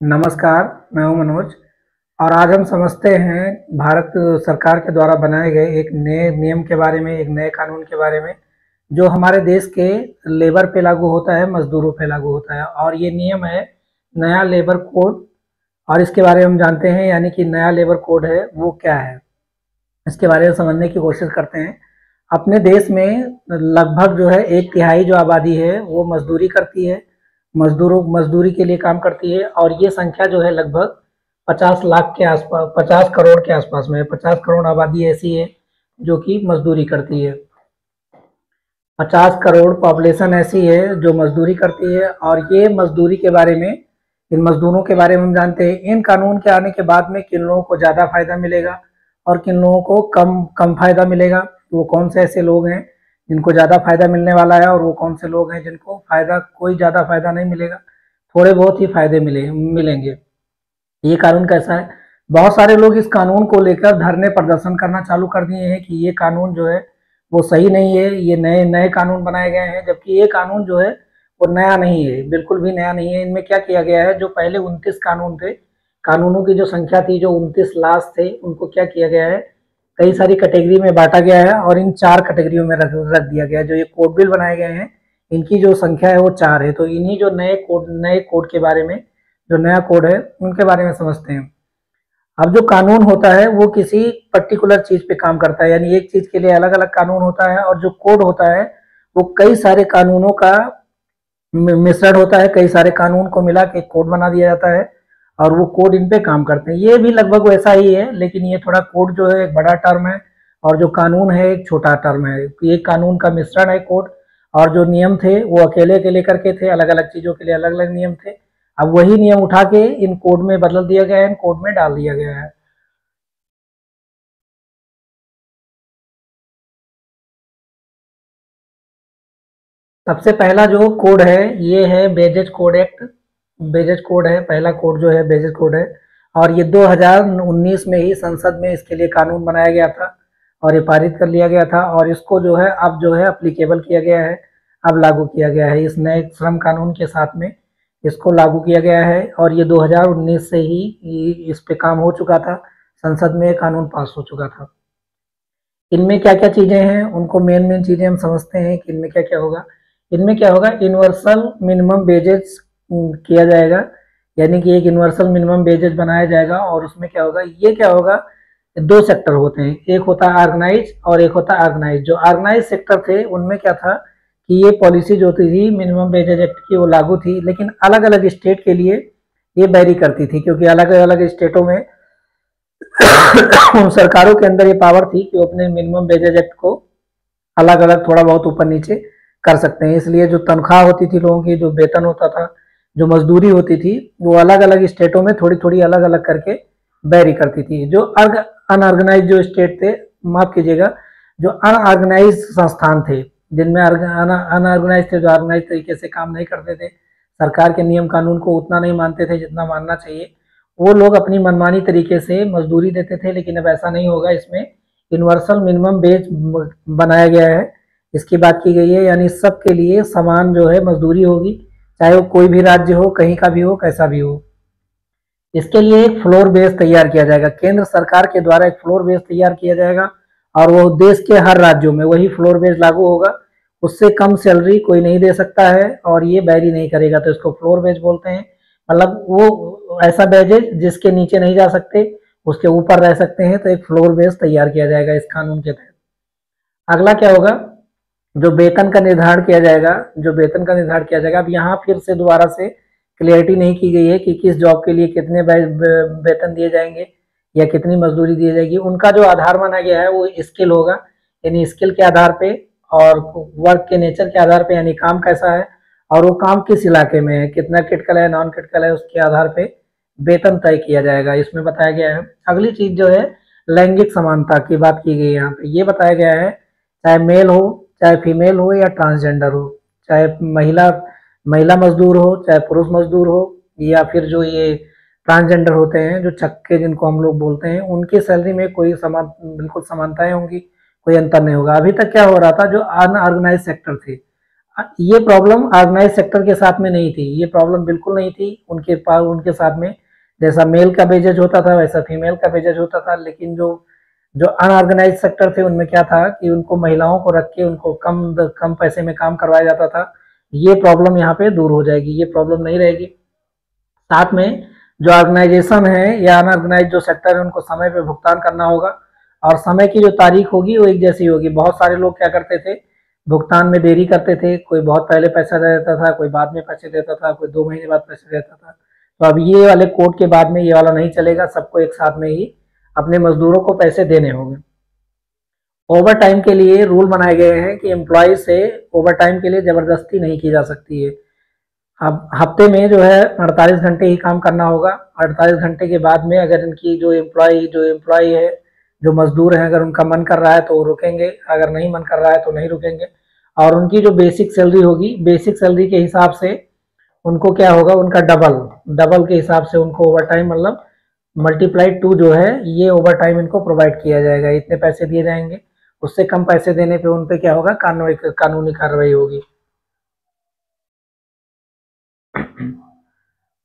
नमस्कार, मैं हूं मनोज और आज हम समझते हैं भारत सरकार के द्वारा बनाए गए एक नए नियम के बारे में, एक नए कानून के बारे में, जो हमारे देश के लेबर पे लागू होता है, मजदूरों पे लागू होता है। और ये नियम है नया लेबर कोड। और इसके बारे में हम जानते हैं, यानी कि नया लेबर कोड है वो क्या है, इसके बारे में समझने की कोशिश करते हैं। अपने देश में लगभग जो है 1/3 जो आबादी है वो मजदूरी करती है, मजदूरी के लिए काम करती है। और ये संख्या जो है लगभग 50 लाख के आसपास, 50 करोड़ के आसपास में है। 50 करोड़ आबादी ऐसी है जो कि मजदूरी करती है। 50 करोड़ पॉपुलेशन ऐसी है जो मजदूरी करती है। और ये मजदूरी के बारे में, इन मजदूरों के बारे में हम जानते हैं। इन कानून के आने के बाद में किन लोगों को ज़्यादा फायदा मिलेगा और किन लोगों को कम कम फायदा मिलेगा, वो कौन से ऐसे लोग हैं जिनको ज़्यादा फायदा मिलने वाला है और वो कौन से लोग हैं जिनको फायदा, कोई ज़्यादा फायदा नहीं मिलेगा, थोड़े बहुत ही फायदे मिलेंगे। ये कानून कैसा है? बहुत सारे लोग इस कानून को लेकर धरने प्रदर्शन करना चालू कर दिए हैं कि ये कानून जो है वो सही नहीं है, ये नए नए कानून बनाए गए हैं। जबकि ये कानून जो है वो नया नहीं है, बिल्कुल भी नया नहीं है। इनमें क्या किया गया है, जो पहले 29 कानून थे, कानूनों की जो संख्या थी, जो 29 लाश थे, उनको क्या किया गया है, कई सारी कैटेगरी में बांटा गया है और इन 4 कैटेगरियों में रख दिया गया है। जो ये कोड बिल बनाए गए हैं, इनकी जो संख्या है वो 4 है। तो इन्हीं जो नए कोड के बारे में, जो नया कोड है उनके बारे में समझते हैं। अब जो कानून होता है वो किसी पर्टिकुलर चीज पे काम करता है, यानी एक चीज के लिए अलग अलग कानून होता है। और जो कोड होता है वो कई सारे कानूनों का मिश्रण होता है। कई सारे कानून को मिला के कोड बना दिया जाता है और वो कोड इन पे काम करते हैं। ये भी लगभग वैसा ही है, लेकिन ये थोड़ा, कोड जो है एक बड़ा टर्म है और जो कानून है एक छोटा टर्म है। ये कानून का मिश्रण है कोड। और जो नियम थे वो अकेले अकेले करके थे, अलग अलग चीजों के लिए अलग अलग नियम थे। अब वही नियम उठा के इन कोड में बदल दिया गया है, इन कोड में डाल दिया गया है। सबसे पहला जो कोड है ये है badges code act. Badges code है पहला कोड, जो है बेजेज कोड है। और ये 2019 में ही संसद में इसके लिए कानून बनाया गया था और ये पारित कर लिया गया था। और इसको जो है अब जो है अप्लीकेबल किया गया है, अब लागू किया गया है। इस नए श्रम कानून के साथ में इसको लागू किया गया है और ये 2019 से ही इस पे काम हो चुका था, संसद में कानून पास हो चुका था। इनमें क्या क्या चीजें हैं, उनको मेन मेन चीजें हम समझते हैं कि इनमें क्या क्या होगा। इनमें क्या होगा, यूनिवर्सल मिनिमम वेजेस किया जाएगा, यानी कि एक यूनिवर्सल मिनिमम वेजेस बनाया जाएगा। और उसमें क्या होगा, ये क्या होगा, दो सेक्टर होते हैं, एक होता है ऑर्गेनाइज और एक होता है ऑर्गेनाइज। जो ऑर्गेनाइज सेक्टर थे उनमें क्या था कि ये पॉलिसी जो थी मिनिमम वेजेज एक्ट की वो लागू थी, लेकिन अलग अलग स्टेट के लिए ये वेरी करती थी, क्योंकि अलग अलग स्टेटों में उन सरकारों के अंदर ये पावर थी कि वो अपने मिनिमम वेजेज एक्ट को अलग अलग थोड़ा बहुत ऊपर नीचे कर सकते हैं। इसलिए जो तनख्वाह होती थी लोगों की, जो वेतन होता था, जो मजदूरी होती थी, वो अलग अलग स्टेटों में थोड़ी थोड़ी अलग अलग करके वेरी करती थी। जो अनऑर्गेनाइज जो स्टेट थे, माफ कीजिएगा, जो अनऑर्गेनाइज संस्थान थे, जिनमें अनऑर्गेनाइज थे, जो ऑर्गेनाइज तरीके से काम नहीं करते थे, सरकार के नियम कानून को उतना नहीं मानते थे जितना मानना चाहिए, वो लोग अपनी मनमानी तरीके से मजदूरी देते थे। लेकिन अब ऐसा नहीं होगा, इसमें यूनिवर्सल मिनिमम वेज बनाया गया है, इसकी बात की गई है। यानी सबके लिए समान जो है मजदूरी होगी, चाहे वो कोई भी राज्य हो, कहीं का भी हो, कैसा भी हो। इसके लिए एक फ्लोर बेस तैयार किया जाएगा, केंद्र सरकार के द्वारा एक फ्लोर बेस तैयार किया जाएगा और वो देश के हर राज्यों में वही फ्लोर बेस लागू होगा। उससे कम सैलरी कोई नहीं दे सकता है और ये बैरी नहीं करेगा, तो इसको फ्लोर बेस बोलते हैं। मतलब वो ऐसा बैजेज जिसके नीचे नहीं जा सकते, उसके ऊपर रह सकते हैं, तो एक फ्लोर बेस तैयार किया जाएगा इस कानून के तहत। अगला क्या होगा, जो वेतन का निर्धारण किया जाएगा, जो वेतन का निर्धारण किया जाएगा। अब यहाँ फिर से दोबारा से क्लियरिटी नहीं की गई है कि किस जॉब के लिए कितने वेतन दिए जाएंगे या कितनी मजदूरी दी जाएगी। उनका जो आधार माना गया है वो स्किल होगा, यानी स्किल के आधार पे और वर्क के नेचर के आधार पे, यानी काम कैसा है और वो काम किस इलाके में है, कितना क्रिटिकल है, नॉन क्रिटिकल है, उसके आधार पे वेतन तय किया जाएगा, इसमें बताया गया है। अगली चीज जो है लैंगिक समानता की बात की गई है। यहाँ पे ये बताया गया है, चाहे मेल हो, चाहे फीमेल हो या ट्रांसजेंडर हो, चाहे महिला महिला मजदूर हो, चाहे पुरुष मजदूर हो, या फिर जो ये ट्रांसजेंडर होते हैं, जो चक्के जिनको हम लोग बोलते हैं, उनकी सैलरी में कोई समान, बिल्कुल समानताएं होंगी, कोई अंतर नहीं होगा। अभी तक क्या हो रहा था, जो अनऑर्गेनाइज सेक्टर थे, ये प्रॉब्लम ऑर्गेनाइज सेक्टर के साथ में नहीं थी, ये प्रॉब्लम बिल्कुल नहीं थी उनके साथ में। जैसा मेल का वेजेज होता था वैसा फीमेल का वेजेज होता था, लेकिन जो जो अनऑर्गेनाइज सेक्टर थे उनमें क्या था कि उनको महिलाओं को रख के उनको कम पैसे में काम करवाया जाता था। ये प्रॉब्लम यहाँ पे दूर हो जाएगी, ये प्रॉब्लम नहीं रहेगी। साथ में जो ऑर्गेनाइजेशन है या अनऑर्गेनाइज जो सेक्टर है उनको समय पे भुगतान करना होगा, और समय की जो तारीख होगी वो एक जैसी होगी। बहुत सारे लोग क्या करते थे, भुगतान में देरी करते थे, कोई बहुत पहले पैसा दे देता था, कोई बाद में पैसे देता था, कोई 2 महीने बाद पैसे देता था। तो अब ये वाले कोड के बाद में ये वाला नहीं चलेगा, सबको एक साथ में ही अपने मजदूरों को पैसे देने होंगे। ओवर टाइम के लिए रूल बनाए गए हैं कि एम्प्लॉय से ओवर टाइम के लिए जबरदस्ती नहीं की जा सकती है। अब हफ्ते में जो है 48 घंटे ही काम करना होगा। 48 घंटे के बाद में अगर इनकी जो एम्प्लॉय है, जो मजदूर हैं, अगर उनका मन कर रहा है तो वो रुकेंगे, अगर नहीं मन कर रहा है तो नहीं रुकेंगे। और उनकी जो बेसिक सैलरी होगी, बेसिक सैलरी के हिसाब से उनको क्या होगा, उनका डबल के हिसाब से उनको ओवर टाइम मतलब मल्टीप्लाइड 2 जो है ये ओवर टाइम इनको प्रोवाइड किया जाएगा, इतने पैसे दिए जाएंगे। उससे कम पैसे देने पे उन पे क्या होगा, कानूनी कार्रवाई होगी।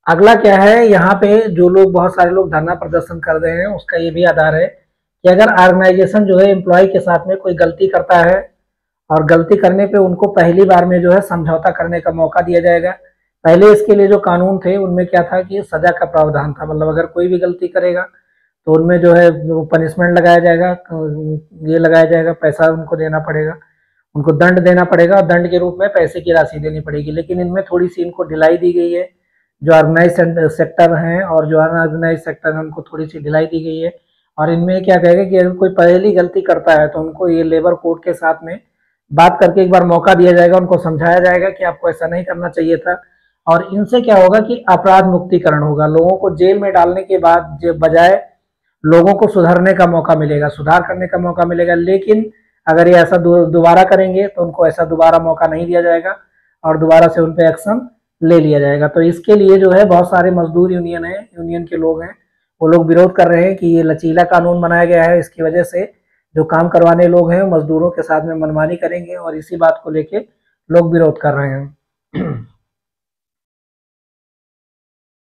अगला क्या है, यहाँ पे जो लोग बहुत सारे लोग धरना प्रदर्शन कर रहे हैं उसका ये भी आधार है कि अगर ऑर्गेनाइजेशन जो है एम्प्लॉय के साथ में कोई गलती करता है और गलती करने पे उनको पहली बार में जो है समझौता करने का मौका दिया जाएगा। पहले इसके लिए जो कानून थे उनमें क्या था कि सजा का प्रावधान था, मतलब अगर कोई भी गलती करेगा तो उनमें जो है पनिशमेंट लगाया जाएगा, ये लगाया जाएगा, पैसा उनको देना पड़ेगा, उनको दंड देना पड़ेगा और दंड के रूप में पैसे की राशि देनी पड़ेगी। लेकिन इनमें थोड़ी सी इनको ढिलाई दी गई है, जो ऑर्गेनाइज सेक्टर हैं और जो अनऑर्गेनाइज सेक्टर है उनको थोड़ी सी ढिलाई दी गई है। और इनमें क्या कहेगा कि अगर कोई पहली गलती करता है तो उनको ये लेबर कोड के साथ में बात करके एक बार मौका दिया जाएगा, उनको समझाया जाएगा कि आपको ऐसा नहीं करना चाहिए था। और इनसे क्या होगा कि अपराध मुक्तिकरण होगा, लोगों को जेल में डालने के बाद बजाय लोगों को सुधरने का मौका मिलेगा, सुधार करने का मौका मिलेगा। लेकिन अगर ये ऐसा दोबारा करेंगे तो उनको ऐसा दोबारा मौका नहीं दिया जाएगा और दोबारा से उन पर एक्शन ले लिया जाएगा। तो इसके लिए जो है बहुत सारे मजदूर यूनियन है, यूनियन के लोग हैं, वो लोग विरोध कर रहे हैं कि ये लचीला कानून बनाया गया है, इसकी वजह से जो काम करवाने लोग हैं मजदूरों के साथ में मनमानी करेंगे, और इसी बात को लेके लोग विरोध कर रहे हैं।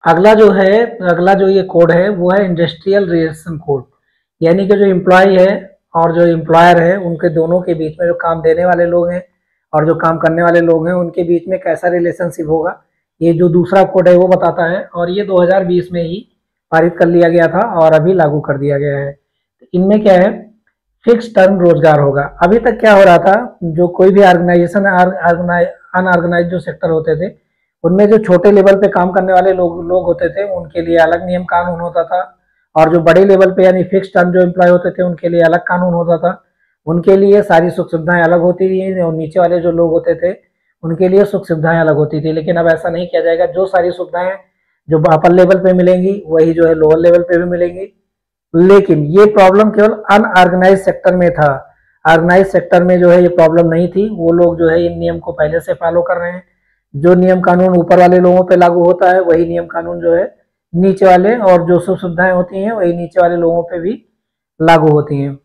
अगला जो ये कोड है वो है इंडस्ट्रियल रिलेशन कोड, यानी कि जो एम्प्लॉय है और जो एम्प्लॉयर है उनके दोनों के बीच में, जो काम देने वाले लोग हैं और जो काम करने वाले लोग हैं उनके बीच में कैसा रिलेशनशिप होगा, ये जो दूसरा कोड है वो बताता है। और ये 2020 में ही पारित कर लिया गया था और अभी लागू कर दिया गया है। इनमें क्या है, फिक्स टर्म रोजगार होगा। अभी तक क्या हो रहा था, जो कोई भी ऑर्गेनाइजेशन अनऑर्गेनाइज जो सेक्टर होते थे उनमें जो छोटे लेवल पे काम करने वाले लोग होते थे उनके लिए अलग नियम कानून होता था, और जो बड़े लेवल पे यानी फिक्स टर्म जो एम्प्लॉय होते थे उनके लिए अलग कानून होता था। उनके लिए सारी सुख सुविधाएं अलग होती थी और नीचे वाले जो लोग होते थे उनके लिए सुख सुविधाएं अलग होती थी। लेकिन अब ऐसा नहीं किया जाएगा, जो सारी सुविधाएं जो अपर लेवल पे मिलेंगी वही जो है लोअर लेवल पे भी मिलेंगी। लेकिन ये प्रॉब्लम केवल अनऑर्गेनाइज सेक्टर में था, ऑर्गेनाइज सेक्टर में जो है ये प्रॉब्लम नहीं थी। वो लोग जो है इन नियम को पहले से फॉलो कर रहे हैं। जो नियम कानून ऊपर वाले लोगों पे लागू होता है वही नियम कानून जो है नीचे वाले, और जो सुख सुविधाएं होती हैं वही नीचे वाले लोगों पे भी लागू होती हैं।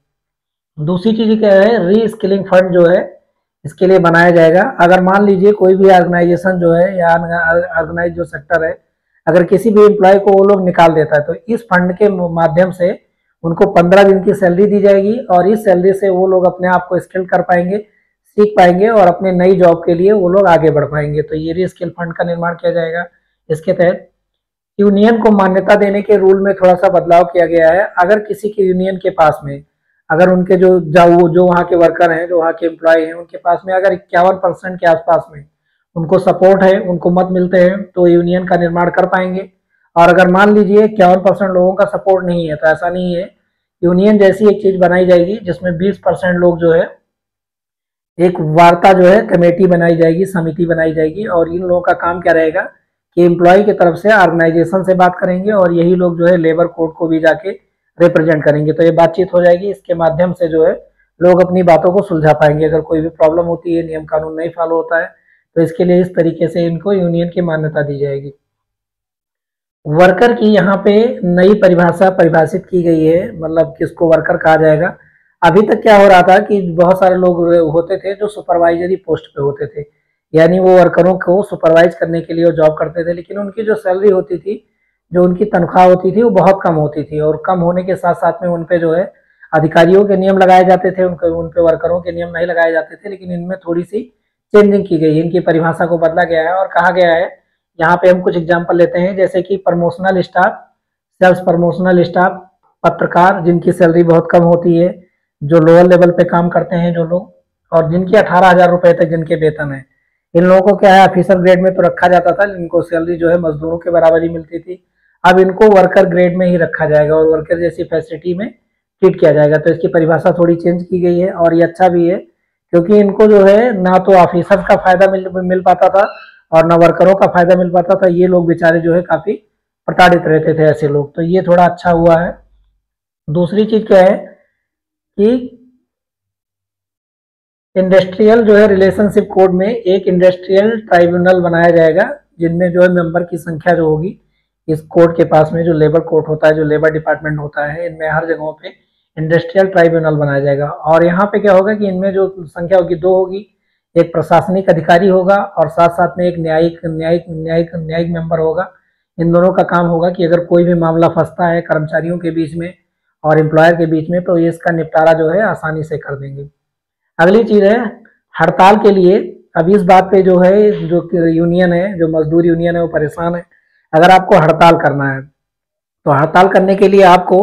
दूसरी चीज क्या है, री स्किलिंग फंड जो है इसके लिए बनाया जाएगा। अगर मान लीजिए कोई भी ऑर्गेनाइजेशन जो है या ऑर्गेनाइज जो सेक्टर है अगर किसी भी एम्प्लॉय को वो लोग निकाल देता है तो इस फंड के माध्यम से उनको 15 दिन की सैलरी दी जाएगी, और इस सैलरी से वो लोग अपने आप को स्किल कर पाएंगे, सीख पाएंगे और अपने नई जॉब के लिए वो लोग आगे बढ़ पाएंगे। तो ये री स्किल फंड का निर्माण किया जाएगा। इसके तहत यूनियन को मान्यता देने के रूल में थोड़ा सा बदलाव किया गया है। अगर किसी के यूनियन के पास में, अगर उनके जो वहाँ के वर्कर हैं, जो वहाँ के एम्प्लॉय हैं, उनके पास में अगर 51% के आसपास में उनको सपोर्ट है, उनको मत मिलते हैं, तो यूनियन का निर्माण कर पाएंगे। और अगर मान लीजिए 51% लोगों का सपोर्ट नहीं है तो ऐसा नहीं है, यूनियन जैसी एक चीज बनाई जाएगी जिसमें 20% लोग जो है, एक वार्ता जो है कमेटी बनाई जाएगी, समिति बनाई जाएगी, और इन लोगों का काम क्या रहेगा कि एम्प्लॉय की तरफ से ऑर्गेनाइजेशन से बात करेंगे और यही लोग जो है लेबर कोड को भी जाके रिप्रेजेंट करेंगे। तो ये बातचीत हो जाएगी, इसके माध्यम से जो है लोग अपनी बातों को सुलझा पाएंगे। अगर कोई भी प्रॉब्लम होती है, नियम कानून नहीं फॉलो होता है, तो इसके लिए इस तरीके से इनको यूनियन की मान्यता दी जाएगी। वर्कर की यहाँ पे नई परिभाषा परिभाषित की गई है, मतलब किसको वर्कर कहा जाएगा। अभी तक क्या हो रहा था कि बहुत सारे लोग होते थे जो सुपरवाइजरी पोस्ट पे होते थे, यानी वो वर्करों को सुपरवाइज करने के लिए वो जॉब करते थे, लेकिन उनकी जो सैलरी होती थी, जो उनकी तनख्वाह होती थी, वो बहुत कम होती थी। और कम होने के साथ साथ में उन पे जो है अधिकारियों के नियम लगाए जाते थे, उन पे वर्करों के नियम नहीं लगाए जाते थे। लेकिन इनमें थोड़ी सी चेंजिंग की गई, इनकी परिभाषा को बदला गया है और कहा गया है, यहाँ पे हम कुछ एग्जाम्पल लेते हैं, जैसे कि promotional staff, sales promotional staff, पत्रकार जिनकी सैलरी बहुत कम होती है, जो लोअर लेवल पे काम करते हैं जो लोग, और जिनकी 18,000 रुपए तक जिनके वेतन है। इन लोगों को क्या है, ऑफिसर ग्रेड में तो रखा जाता था, इनको सैलरी जो है मजदूरों के बराबर ही मिलती थी। अब इनको वर्कर ग्रेड में ही रखा जाएगा और वर्कर जैसी फैसिलिटी में ट्रीट किया जाएगा। तो इसकी परिभाषा थोड़ी चेंज की गई है और ये अच्छा भी है, क्योंकि इनको जो है ना तो ऑफिसर का फायदा मिल पाता था और ना वर्करों का फायदा मिल पाता था। ये लोग बेचारे जो है काफी प्रताड़ित रहते थे ऐसे लोग, तो ये थोड़ा अच्छा हुआ है। दूसरी चीज क्या है कि इंडस्ट्रियल जो है रिलेशनशिप कोड में एक इंडस्ट्रियल ट्राइब्यूनल बनाया जाएगा, जिनमें जो है मेंबर की संख्या जो होगी इस कोर्ट के पास में, जो लेबर कोर्ट होता है, जो लेबर डिपार्टमेंट होता है, इनमें हर जगहों पे इंडस्ट्रियल ट्राइब्यूनल बनाया जाएगा। और यहाँ पे क्या होगा कि इनमें जो संख्या होगी 2 होगी, एक प्रशासनिक अधिकारी होगा और साथ साथ में एक न्यायिक न्यायिक न्यायिक न्यायिक मेंबर होगा। इन दोनों का काम होगा कि अगर कोई भी मामला फंसता है कर्मचारियों के बीच में और एम्प्लॉयर के बीच में, तो ये इसका निपटारा जो है आसानी से कर देंगे। अगली चीज है हड़ताल के लिए। अब इस बात पे जो है, जो यूनियन है, जो मजदूर यूनियन है, वो परेशान है। अगर आपको हड़ताल करना है तो हड़ताल करने के लिए आपको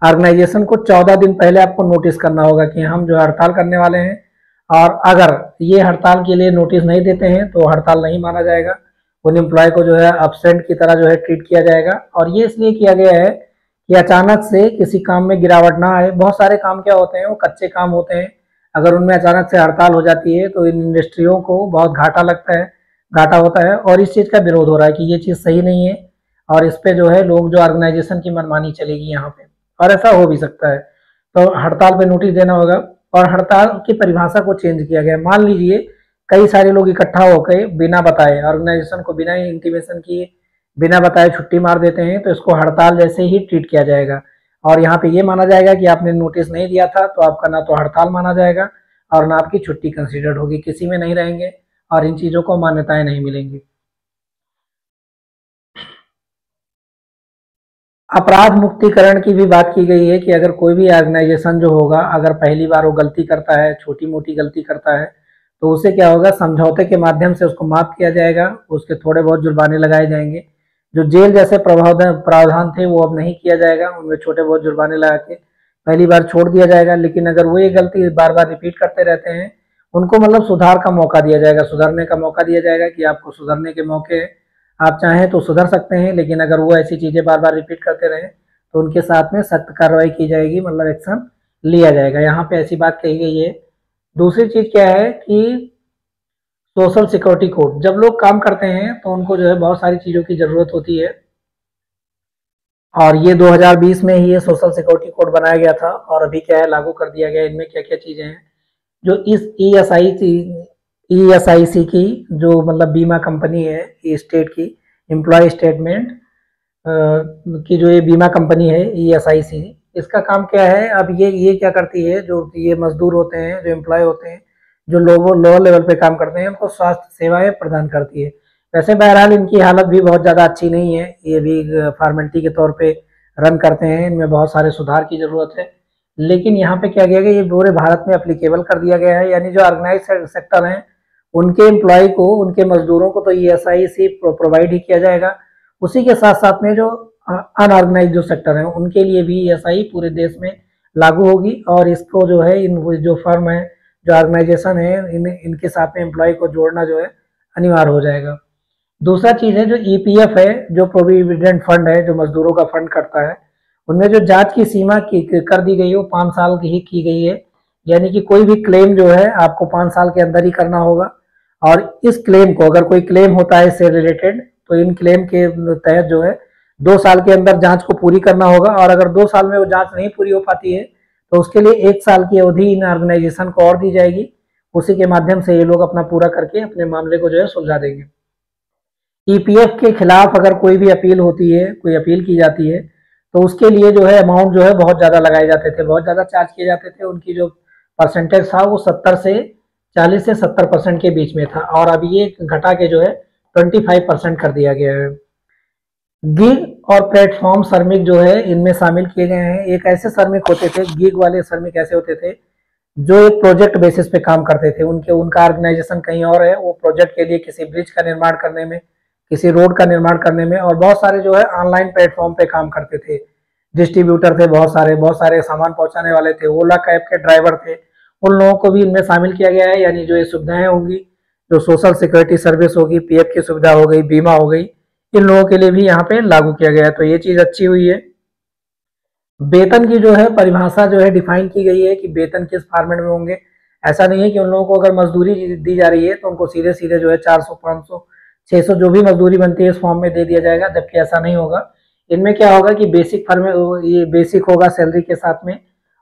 ऑर्गेनाइजेशन को 14 दिन पहले आपको नोटिस करना होगा कि हम जो हड़ताल करने वाले हैं, और अगर ये हड़ताल के लिए नोटिस नहीं देते हैं तो हड़ताल नहीं माना जाएगा। उन एम्प्लॉय को जो है अब्सेंट की तरह जो है ट्रीट किया जाएगा। और ये इसलिए किया गया है कि अचानक से किसी काम में गिरावट ना आए। बहुत सारे काम क्या होते हैं, वो कच्चे काम होते हैं, अगर उनमें अचानक से हड़ताल हो जाती है तो इन इंडस्ट्रियों को बहुत घाटा लगता है, घाटा होता है। और इस चीज़ का विरोध हो रहा है कि ये चीज़ सही नहीं है और इस पे जो है लोग, जो ऑर्गेनाइजेशन की मनमानी चलेगी यहाँ पे, और ऐसा हो भी सकता है। तो हड़ताल पे नोटिस देना होगा। और हड़ताल की परिभाषा को चेंज किया गया। मान लीजिए कई सारे लोग इकट्ठा होकर बिना बताए, ऑर्गेनाइजेशन को बिना इंटीमेशन किए, बिना बताए छुट्टी मार देते हैं, तो इसको हड़ताल जैसे ही ट्रीट किया जाएगा। और यहाँ पे ये माना जाएगा कि आपने नोटिस नहीं दिया था, तो आपका ना तो हड़ताल माना जाएगा और ना आपकी छुट्टी कंसीडर्ड होगी, किसी में नहीं रहेंगे और इन चीज़ों को मान्यताएं नहीं मिलेंगी। अपराध मुक्तिकरण की भी बात की गई है कि अगर कोई भी ऑर्गेनाइजेशन जो होगा, अगर पहली बार वो गलती करता है, छोटी मोटी गलती करता है, तो उसे क्या होगा, समझौते के माध्यम से उसको माफ किया जाएगा, उसके थोड़े बहुत जुर्माने लगाए जाएंगे। जो जेल जैसे प्रावधान थे वो अब नहीं किया जाएगा, उनमें छोटे बहुत जुर्माने लगा के पहली बार छोड़ दिया जाएगा। लेकिन अगर वो ये गलती बार बार रिपीट करते रहते हैं, उनको मतलब सुधार का मौका दिया जाएगा, सुधरने का मौका दिया जाएगा कि आपको सुधरने के मौके, आप चाहें तो सुधर सकते हैं। लेकिन अगर वो ऐसी चीज़ें बार बार रिपीट करते रहें तो उनके साथ में सख्त कार्रवाई की जाएगी, मतलब एक्शन लिया जाएगा। यहाँ पे ऐसी बात कही गई है। दूसरी चीज़ क्या है कि सोशल सिक्योरिटी कोड, जब लोग काम करते हैं तो उनको जो है बहुत सारी चीज़ों की ज़रूरत होती है, और ये 2020 में ही ये सोशल सिक्योरिटी कोड बनाया गया था और अभी क्या है, लागू कर दिया गया। इनमें क्या क्या चीज़ें हैं, जो इस ESIC की जो मतलब बीमा कंपनी है, ये स्टेट की एम्प्लॉय स्टेटमेंट की जो ये बीमा कंपनी है ESIC, इसका काम क्या है, अब ये क्या करती है, जो ये मजदूर होते हैं, जो एम्प्लॉय होते हैं, जो लोअर लेवल पे काम करते हैं, उनको स्वास्थ्य सेवाएं प्रदान करती है। वैसे बहरहाल इनकी हालत भी बहुत ज़्यादा अच्छी नहीं है, ये भी फॉर्मेलिटी के तौर पे रन करते हैं, इनमें बहुत सारे सुधार की ज़रूरत है। लेकिन यहाँ पे क्या किया गया, ये पूरे भारत में एप्लीकेबल कर दिया गया है, यानी जो ऑर्गेनाइज सेक्टर हैं उनके एम्प्लॉय को, उनके मजदूरों को तो ESIC प्रोवाइड ही किया जाएगा। उसी के साथ साथ में जो अनऑर्गेनाइज जो सेक्टर हैं उनके लिए भी ESI पूरे देश में लागू होगी। और इसको जो है, इन जो फर्म है, जो ऑर्गेनाइजेशन है, इनके साथ में एम्प्लॉय को जोड़ना जो है अनिवार्य हो जाएगा। दूसरा चीज़ है जो EPF है, जो प्रोविडेंट फंड है, जो मजदूरों का फंड करता है, उनमें जो जांच की सीमा कर दी गई है वो 5 साल की ही की गई है। यानी कि कोई भी क्लेम जो है आपको 5 साल के अंदर ही करना होगा। और इस क्लेम को, अगर कोई क्लेम होता है इससे रिलेटेड, तो इन क्लेम के तहत जो है 2 साल के अंदर जांच को पूरी करना होगा। और अगर 2 साल में वो जांच नहीं पूरी हो पाती है तो उसके लिए 1 साल की अवधि इन ऑर्गेनाइजेशन को और दी जाएगी। उसी के माध्यम से ये लोग अपना पूरा करके अपने मामले को जो है सुलझा देंगे। EPF के खिलाफ अगर कोई भी अपील होती है, कोई अपील की जाती है, तो उसके लिए जो है अमाउंट जो है बहुत ज़्यादा लगाए जाते थे, बहुत ज़्यादा चार्ज किए जाते थे। उनकी जो परसेंटेज था वो 70 से 40 से 70% के बीच में था, और अब ये घटा के जो है 25% कर दिया गया है। गिग और प्लेटफॉर्म श्रमिक जो है इनमें शामिल किए गए हैं। एक ऐसे श्रमिक होते थे, गिग वाले श्रमिक ऐसे होते थे जो एक प्रोजेक्ट बेसिस पे काम करते थे, उनका ऑर्गेनाइजेशन कहीं और है, वो प्रोजेक्ट के लिए किसी ब्रिज का निर्माण करने में, किसी रोड का निर्माण करने में, और बहुत सारे जो है ऑनलाइन प्लेटफॉर्म पे काम करते थे। डिस्ट्रीब्यूटर थे, बहुत सारे सामान पहुंचाने वाले थे, ओला कैब के ड्राइवर थे, उन लोगों को भी इनमें शामिल किया गया है। यानी जो ये सुविधाएं होंगी, जो सोशल सिक्योरिटी सर्विस होगी, पीएफ की सुविधा हो गई, बीमा हो गई, इन लोगों के लिए भी यहाँ पे लागू किया गया है, तो ये चीज अच्छी हुई है। वेतन की जो है परिभाषा जो है डिफाइन की गई है कि वेतन किस फॉर्मेट में होंगे। ऐसा नहीं है कि उन लोगों को अगर मजदूरी दी जा रही है तो उनको सीधे सीधे जो है 400, 500, 600 जो भी मजदूरी बनती है इस फॉर्म में दे दिया जाएगा, जबकि ऐसा नहीं होगा। इनमें क्या होगा कि बेसिक फॉर्म, ये बेसिक होगा सैलरी के साथ में,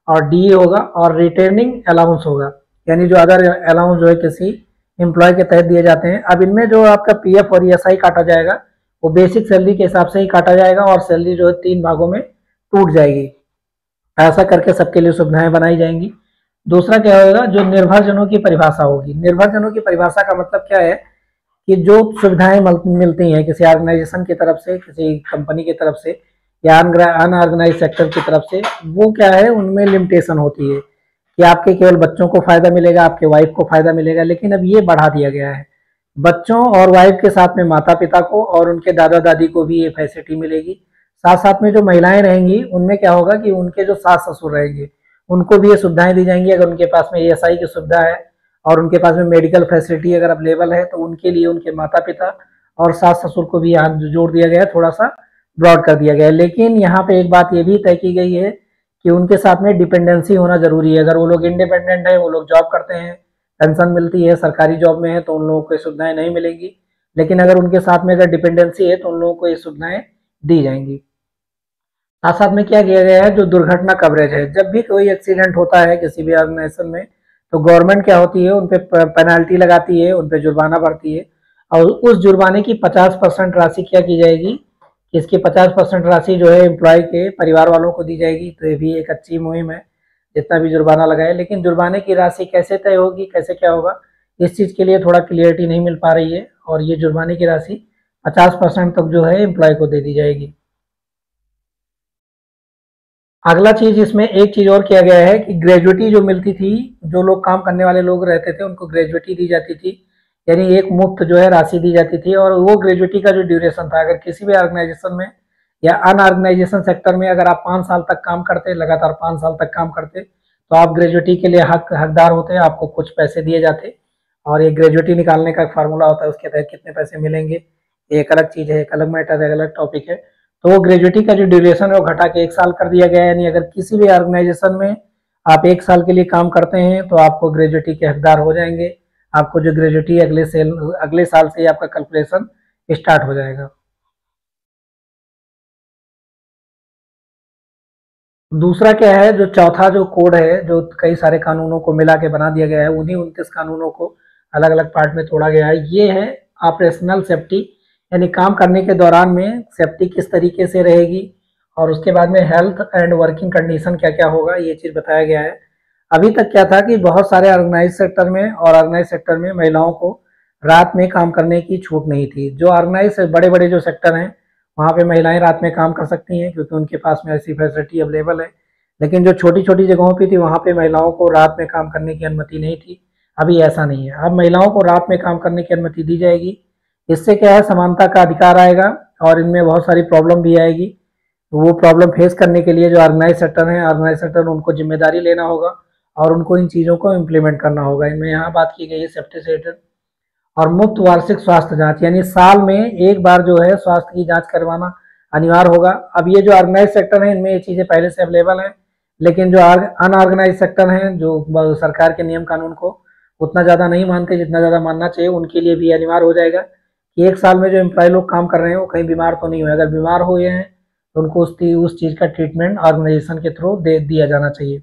और डीए होगा, और रिटर्निंग अलाउंस होगा, यानी जो अदर अलाउंस जो है किसी एम्प्लॉय के तहत दिए जाते हैं। अब इनमें जो आपका पीएफ और ईएसआई काटा जाएगा वो बेसिक सैलरी के हिसाब से ही काटा जाएगा, और सैलरी जो है 3 भागों में टूट जाएगी। ऐसा करके सबके लिए सुविधाएं बनाई जाएंगी। दूसरा क्या होगा, जो निर्भरजनों की परिभाषा होगी। निर्भरजनों की परिभाषा का मतलब क्या है कि जो सुविधाएं मिलती हैं किसी ऑर्गेनाइजेशन की तरफ से, किसी कंपनी की तरफ से, या अनऑर्गेनाइज सेक्टर की तरफ से, वो क्या है, उनमें लिमिटेशन होती है कि आपके केवल बच्चों को फायदा मिलेगा, आपके वाइफ को फायदा मिलेगा। लेकिन अब ये बढ़ा दिया गया है, बच्चों और वाइफ के साथ में माता पिता को और उनके दादा दादी को भी ये फैसिलिटी मिलेगी। साथ साथ में जो महिलाएं रहेंगी उनमें क्या होगा कि उनके जो सास ससुर रहेंगे उनको भी ये सुविधाएं दी जाएंगी। अगर उनके पास में ईएसआई की सुविधा है और उनके पास में मेडिकल फैसिलिटी अगर अवेलेबल है तो उनके लिए उनके माता पिता और सास ससुर को भी यहाँ जोड़ दिया गया है, थोड़ा सा ब्रॉड कर दिया गया है। लेकिन यहाँ पे एक बात ये भी तय की गई है कि उनके साथ में डिपेंडेंसी होना जरूरी है। अगर वो लोग इंडिपेंडेंट है, वो लोग जॉब करते हैं, पेंशन मिलती है, सरकारी जॉब में है, तो उन लोगों को ये सुविधाएं नहीं मिलेंगी। लेकिन अगर उनके साथ में अगर डिपेंडेंसी है तो उन लोगों को ये सुविधाएं दी जाएंगी। साथ साथ में क्या किया गया है, जो दुर्घटना कवरेज है, जब भी कोई एक्सीडेंट होता है किसी भी ऑर्गेनाइजेशन में तो गवर्नमेंट क्या होती है, उन पे पेनल्टी लगाती है, उन पे जुर्माना भरती है, और उस जुर्माने की 50% राशि क्या की जाएगी, इसकी 50% राशि जो है एम्प्लॉय के परिवार वालों को दी जाएगी। तो ये भी एक अच्छी मुहिम है, जितना भी जुर्माना लगाए। लेकिन जुर्माने की राशि कैसे तय होगी, कैसे क्या होगा, इस चीज़ के लिए थोड़ा क्लियरिटी नहीं मिल पा रही है, और ये जुर्माने की राशि 50% तक जो है एम्प्लॉय को दे दी जाएगी। अगला चीज इसमें एक चीज और किया गया है कि ग्रेजुएटी जो मिलती थी, जो लोग काम करने वाले लोग रहते थे उनको ग्रेजुएटी दी जाती थी, यानी एक मुफ्त जो है राशि दी जाती थी। और वो ग्रेजुएटी का जो ड्यूरेशन था, अगर किसी भी ऑर्गेनाइजेशन में या अनऑर्गेनाइजेशन सेक्टर में अगर आप 5 साल तक काम करते, लगातार 5 साल तक काम करते, तो आप ग्रेजुएटी के लिए हकदार होते, आपको कुछ पैसे दिए जाते। और ये ग्रेजुएटी निकालने का फार्मूला होता है, उसके तहत कितने पैसे मिलेंगे एक अलग चीज है, एक अलग मैटर है, एक अलग टॉपिक है। तो वो ग्रेजुएटी का जो ड्यूरेशन है वो घटा के 1 साल कर दिया गया है। यानी अगर किसी भी ऑर्गेनाइजेशन में आप 1 साल के लिए काम करते हैं तो आपको ग्रेजुएटी के हकदार हो जाएंगे। आपको जो ग्रेजुएटी अगले साल से आपका कैलकुलेशन स्टार्ट हो जाएगा। दूसरा क्या है, जो चौथा जो कोड है, जो कई सारे कानूनों को मिला के बना दिया गया है, उन्हीं 29 कानूनों को अलग अलग पार्ट में तोड़ा गया है। ये है ऑपरेशनल सेफ्टी, यानी काम करने के दौरान में सेफ्टी किस तरीके से रहेगी, और उसके बाद में हेल्थ एंड वर्किंग कंडीशन क्या क्या होगा, ये चीज़ बताया गया है। अभी तक क्या था कि बहुत सारे ऑर्गेनाइज सेक्टर में और ऑर्गेनाइज सेक्टर में महिलाओं को रात में काम करने की छूट नहीं थी। जो ऑर्गेनाइज बड़े बड़े जो सेक्टर हैं वहाँ पे महिलाएं रात में काम कर सकती हैं क्योंकि उनके पास में ऐसी फैसिलिटी अवेलेबल है। लेकिन जो छोटी छोटी जगहों पे थी वहाँ पे महिलाओं को रात में काम करने की अनुमति नहीं थी। अभी ऐसा नहीं है, अब महिलाओं को रात में काम करने की अनुमति दी जाएगी। इससे क्या है, समानता का अधिकार आएगा, और इनमें बहुत सारी प्रॉब्लम भी आएगी। वो प्रॉब्लम फेस करने के लिए जो ऑर्गेनाइज सेक्टर है, ऑर्गेनाइज सेक्टर उनको जिम्मेदारी लेना होगा और उनको इन चीज़ों को इम्प्लीमेंट करना होगा। इनमें यहाँ बात की गई है सेफ्टी से रिलेटेड। और मुफ्त वार्षिक स्वास्थ्य जांच, यानी साल में एक बार जो है स्वास्थ्य की जांच करवाना अनिवार्य होगा। अब ये जो ऑर्गेनाइज सेक्टर है इनमें ये चीज़ें पहले से अवेलेबल हैं, लेकिन जो अनऑर्गेनाइज सेक्टर हैं जो सरकार के नियम कानून को उतना ज़्यादा नहीं मानते जितना ज़्यादा मानना चाहिए, उनके लिए भी अनिवार्य हो जाएगा कि 1 साल में जो एम्प्लॉय लोग काम कर रहे हैं वो कहीं बीमार तो नहीं हुए। अगर बीमार हुए हैं तो उनको उस चीज़ का ट्रीटमेंट ऑर्गेनाइजेशन के थ्रू दे दिया जाना चाहिए।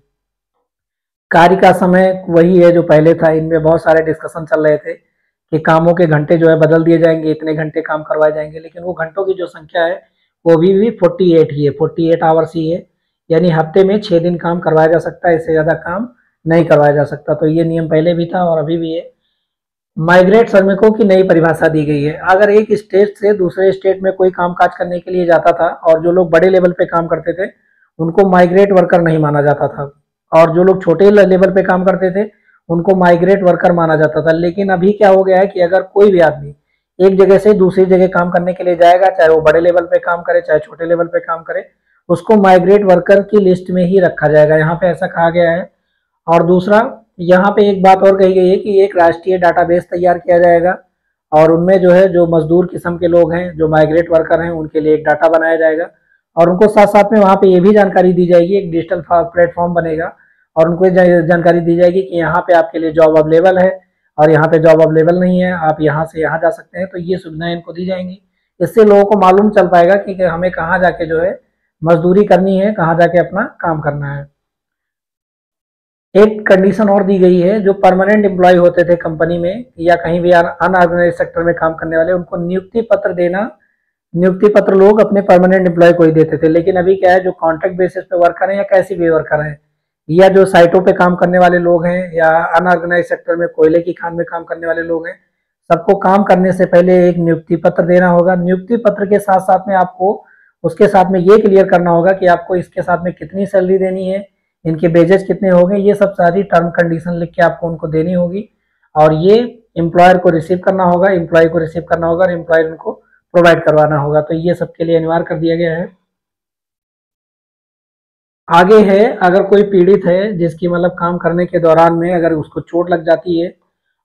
कार्य का समय वही है जो पहले था। इनमें बहुत सारे डिस्कशन चल रहे थे कि कामों के घंटे जो है बदल दिए जाएंगे, इतने घंटे काम करवाए जाएंगे, लेकिन वो घंटों की जो संख्या है वो भी 48 ही है, 48 आवर्स ही है। यानी हफ्ते में 6 दिन काम करवाया जा सकता है, इससे ज़्यादा काम नहीं करवाया जा सकता। तो ये नियम पहले भी था और अभी भी है। माइग्रेट श्रमिकों की नई परिभाषा दी गई है। अगर एक स्टेट से दूसरे स्टेट में कोई कामकाज करने के लिए जाता था और जो लोग बड़े लेवल पे काम करते थे उनको माइग्रेट वर्कर नहीं माना जाता था, और जो लोग छोटे लेवल पे काम करते थे उनको माइग्रेट वर्कर माना जाता था। लेकिन अभी क्या हो गया है कि अगर कोई भी आदमी एक जगह से दूसरी जगह काम करने के लिए जाएगा, चाहे वो बड़े लेवल पे काम करे चाहे छोटे लेवल पे काम करे, उसको माइग्रेट वर्कर की लिस्ट में ही रखा जाएगा, यहाँ पे ऐसा कहा गया है। और दूसरा, यहाँ पे एक बात और कही गई है कि एक राष्ट्रीय डाटाबेस तैयार किया जाएगा और उनमें जो है जो मजदूर किस्म के लोग हैं, जो माइग्रेट वर्कर हैं, उनके लिए एक डाटा बनाया जाएगा और उनको साथ साथ में वहाँ पे ये भी जानकारी दी जाएगी, एक डिजिटल प्लेटफॉर्म बनेगा और उनको जानकारी दी जाएगी कि यहाँ पे आपके लिए जॉब अवेलेबल है और यहाँ पे जॉब अवेलेबल नहीं है, आप यहाँ से यहाँ जा सकते हैं। तो ये सुविधाएं इनको दी जाएंगी। इससे लोगों को मालूम चल पाएगा कि हमें कहाँ जाके जो है मजदूरी करनी है, कहाँ जाके अपना काम करना है। एक कंडीशन और दी गई है, जो परमानेंट एम्प्लॉय होते थे कंपनी में या कहीं भी अनऑर्गेनाइज सेक्टर में काम करने वाले, उनको नियुक्ति पत्र देना, नियुक्ति पत्र लोग अपने परमानेंट एम्प्लॉय को ही देते थे। लेकिन अभी क्या है, जो कॉन्ट्रैक्ट बेसिस पे वर्कर हैं या कैसी भी वर्कर हैं या जो साइटों पे काम करने वाले लोग हैं या अनऑर्गेनाइज सेक्टर में कोयले की खान में काम करने वाले लोग हैं, सबको काम करने से पहले एक नियुक्ति पत्र देना होगा। नियुक्ति पत्र के साथ साथ में आपको उसके साथ में ये क्लियर करना होगा कि आपको इसके साथ में कितनी सैलरी देनी है, इनके बेजेस कितने होंगे, ये सब सारी टर्म कंडीशन लिख के आपको उनको देनी होगी और ये एम्प्लॉयर को रिसीव करना होगा, एम्प्लॉय को रिसीव करना होगा और एम्प्लॉयर उनको प्रोवाइड करवाना होगा। तो ये सबके लिए अनिवार्य कर दिया गया है। आगे है, अगर कोई पीड़ित है जिसकी मतलब काम करने के दौरान में अगर उसको चोट लग जाती है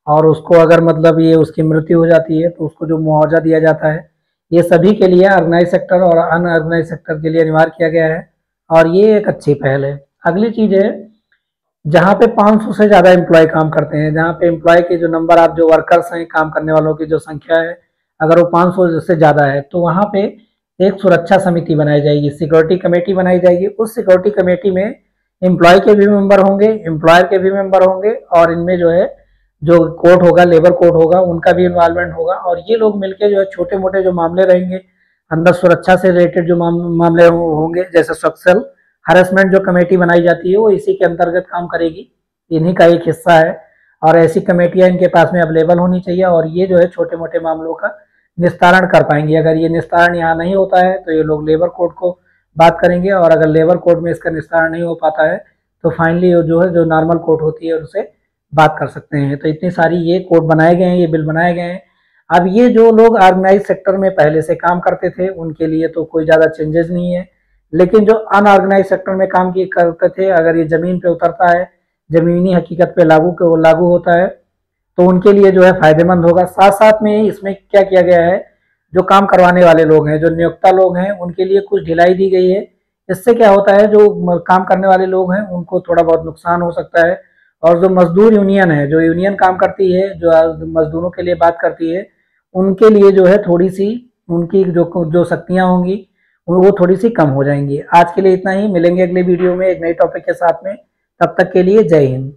और उसको अगर मतलब ये उसकी मृत्यु हो जाती है तो उसको जो मुआवजा दिया जाता है, ये सभी के लिए ऑर्गेनाइज सेक्टर और अनऑर्गेनाइज सेक्टर के लिए अनिवार्य किया गया है और ये एक अच्छी पहल है। अगली चीज है, जहाँ पे 500 से ज्यादा एम्प्लॉय काम करते हैं, जहाँ पे एम्प्लॉय के जो नंबर आप जो वर्कर्स हैं, काम करने वालों की जो संख्या है, अगर वो 500 से ज्यादा है तो वहाँ पे एक सुरक्षा समिति बनाई जाएगी, सिक्योरिटी कमेटी बनाई जाएगी। उस सिक्योरिटी कमेटी में एम्प्लॉय के भी मेंबर होंगे, एम्प्लॉयर के भी मेंबर होंगे और इनमें जो है जो कोर्ट होगा, लेबर कोर्ट होगा, उनका भी इन्वॉल्वमेंट होगा और ये लोग मिलकर जो है छोटे मोटे जो मामले रहेंगे अंदर सुरक्षा से रिलेटेड जो मामले होंगे, जैसे सेक्सुअल हरेसमेंट जो कमेटी बनाई जाती है वो इसी के अंतर्गत काम करेगी, इन्हीं का एक हिस्सा है और ऐसी कमेटियां इनके पास में अवेलेबल होनी चाहिए और ये जो है छोटे मोटे मामलों का निस्तारण कर पाएंगे। अगर ये निस्तारण यहाँ नहीं होता है तो ये लोग लेबर कोर्ट को बात करेंगे और अगर लेबर कोर्ट में इसका निस्तारण नहीं हो पाता है तो फाइनली जो है जो नॉर्मल कोर्ट होती है उनसे बात कर सकते हैं। तो इतनी सारी ये कोड बनाए गए हैं, ये बिल बनाए गए हैं। अब ये जो लोग ऑर्गेनाइज सेक्टर में पहले से काम करते थे उनके लिए तो कोई ज़्यादा चेंजेस नहीं है, लेकिन जो अनऑर्गेनाइज सेक्टर में काम करते थे, अगर ये ज़मीन पे उतरता है, ज़मीनी हकीकत पे लागू होता है तो उनके लिए जो है फायदेमंद होगा। साथ साथ में इसमें क्या किया गया है, जो काम करवाने वाले लोग हैं, जो नियोक्ता लोग हैं, उनके लिए कुछ ढिलाई दी गई है। इससे क्या होता है, जो काम करने वाले लोग हैं उनको थोड़ा बहुत नुकसान हो सकता है और जो मजदूर यूनियन है, जो यूनियन काम करती है, जो मजदूरों के लिए बात करती है, उनके लिए जो है थोड़ी सी उनकी जो शक्तियां होंगी वो थोड़ी सी कम हो जाएंगी। आज के लिए इतना ही, मिलेंगे अगले वीडियो में एक नए टॉपिक के साथ में। तब तक के लिए जय हिंद।